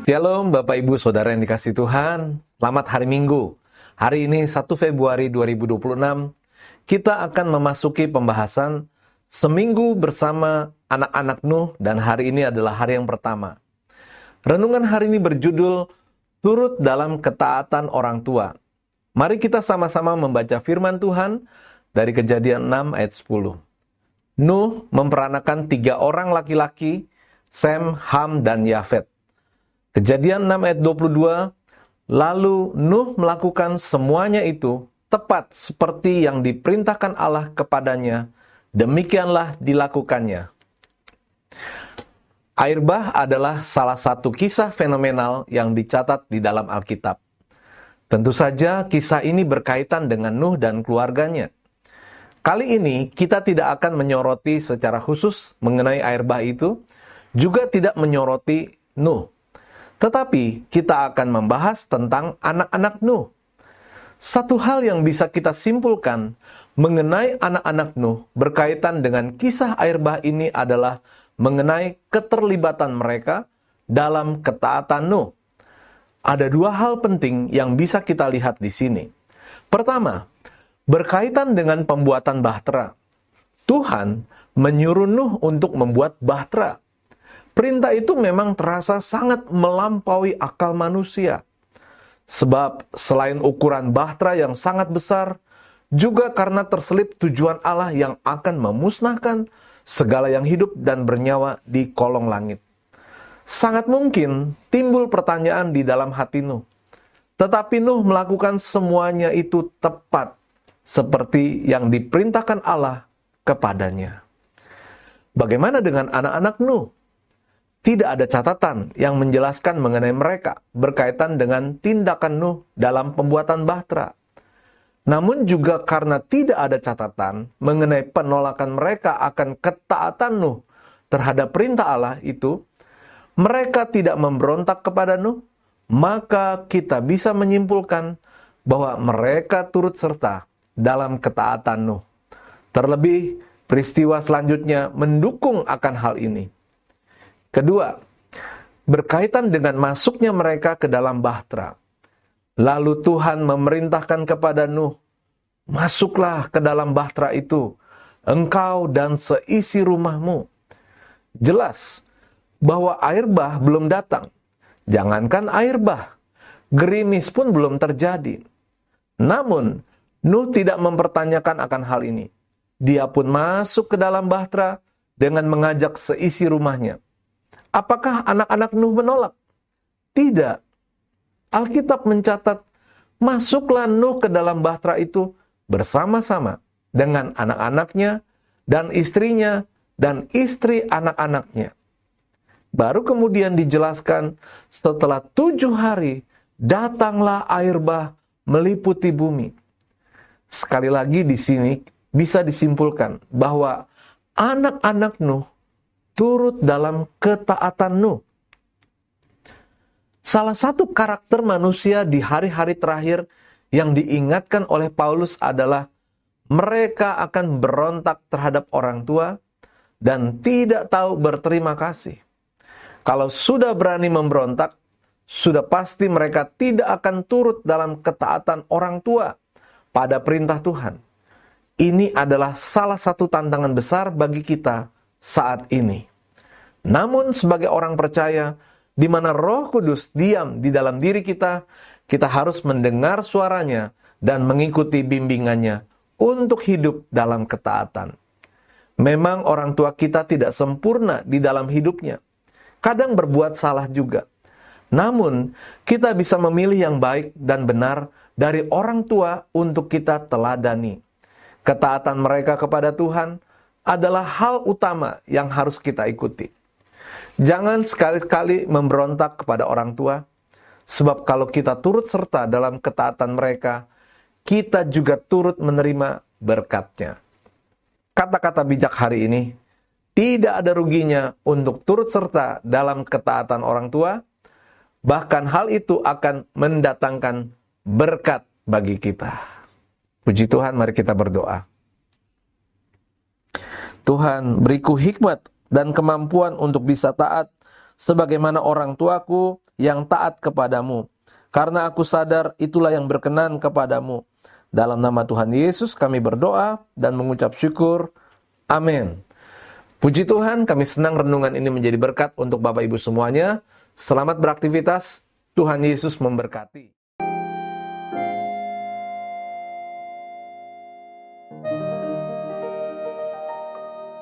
Shalom Bapak Ibu Saudara yang dikasihi Tuhan. Selamat hari Minggu. Hari ini 1 Februari 2026. Kita akan memasuki pembahasan Seminggu bersama anak-anak Nuh, dan hari ini adalah hari yang pertama. Renungan hari ini berjudul Turut dalam Ketaatan Orang Tua. Mari kita sama-sama membaca firman Tuhan dari Kejadian 6 ayat 10. Nuh memperanakan 3 orang laki-laki, Sem, Ham, dan Yafet. Kejadian 6 ayat 22, lalu Nuh melakukan semuanya itu tepat seperti yang diperintahkan Allah kepadanya, demikianlah dilakukannya. Air bah adalah salah satu kisah fenomenal yang dicatat di dalam Alkitab. Tentu saja kisah ini berkaitan dengan Nuh dan keluarganya. Kali ini kita tidak akan menyoroti secara khusus mengenai air bah itu, juga tidak menyoroti Nuh. Tetapi kita akan membahas tentang anak-anak Nuh. Satu hal yang bisa kita simpulkan mengenai anak-anak Nuh berkaitan dengan kisah air bah ini adalah mengenai keterlibatan mereka dalam ketaatan Nuh. Ada 2 hal penting yang bisa kita lihat di sini. Pertama, berkaitan dengan pembuatan bahtera. Tuhan menyuruh Nuh untuk membuat bahtera. Perintah itu memang terasa sangat melampaui akal manusia. Sebab selain ukuran bahtera yang sangat besar, juga karena terselip tujuan Allah yang akan memusnahkan segala yang hidup dan bernyawa di kolong langit. Sangat mungkin timbul pertanyaan di dalam hati Nuh. Tetapi Nuh melakukan semuanya itu tepat seperti yang diperintahkan Allah kepadanya. Bagaimana dengan anak-anak Nuh? Tidak ada catatan yang menjelaskan mengenai mereka berkaitan dengan tindakan Nuh dalam pembuatan bahtera. Namun juga karena tidak ada catatan mengenai penolakan mereka akan ketaatan Nuh terhadap perintah Allah itu, mereka tidak memberontak kepada Nuh, maka kita bisa menyimpulkan bahwa mereka turut serta dalam ketaatan Nuh. Terlebih, peristiwa selanjutnya mendukung akan hal ini. Kedua, berkaitan dengan masuknya mereka ke dalam bahtera. Lalu Tuhan memerintahkan kepada Nuh, masuklah ke dalam bahtera itu, engkau dan seisi rumahmu. Jelas bahwa air bah belum datang. Jangankan air bah, gerimis pun belum terjadi. Namun, Nuh tidak mempertanyakan akan hal ini. Dia pun masuk ke dalam bahtera dengan mengajak seisi rumahnya. Apakah anak-anak Nuh menolak? Tidak. Alkitab mencatat, masuklah Nuh ke dalam bahtera itu bersama-sama dengan anak-anaknya dan istrinya dan istri anak-anaknya. Baru kemudian dijelaskan, setelah 7 hari datanglah air bah meliputi bumi. Sekali lagi di sini bisa disimpulkan bahwa anak-anak Nuh turut dalam ketaatan Nuh. Salah satu karakter manusia di hari-hari terakhir yang diingatkan oleh Paulus adalah mereka akan berontak terhadap orang tua dan tidak tahu berterima kasih. Kalau sudah berani memberontak, sudah pasti mereka tidak akan turut dalam ketaatan orang tua pada perintah Tuhan. Ini adalah salah satu tantangan besar bagi kita saat ini. Namun sebagai orang percaya, di mana Roh Kudus diam di dalam diri kita, kita harus mendengar suaranya dan mengikuti bimbingannya untuk hidup dalam ketaatan. Memang orang tua kita tidak sempurna di dalam hidupnya. Kadang berbuat salah juga. Namun, kita bisa memilih yang baik dan benar dari orang tua untuk kita teladani. Ketaatan mereka kepada Tuhan adalah hal utama yang harus kita ikuti. Jangan sekali-kali memberontak kepada orang tua, sebab kalau kita turut serta dalam ketaatan mereka, kita juga turut menerima berkatnya. Kata-kata bijak hari ini, tidak ada ruginya untuk turut serta dalam ketaatan orang tua, bahkan hal itu akan mendatangkan berkat bagi kita. Puji Tuhan, mari kita berdoa. Tuhan, beriku hikmat dan kemampuan untuk bisa taat sebagaimana orang tuaku yang taat kepadamu. Karena aku sadar itulah yang berkenan kepadamu. Dalam nama Tuhan Yesus kami berdoa dan mengucap syukur. Amin. Puji Tuhan, kami senang renungan ini menjadi berkat untuk Bapak Ibu semuanya. Selamat beraktivitas. Tuhan Yesus memberkati.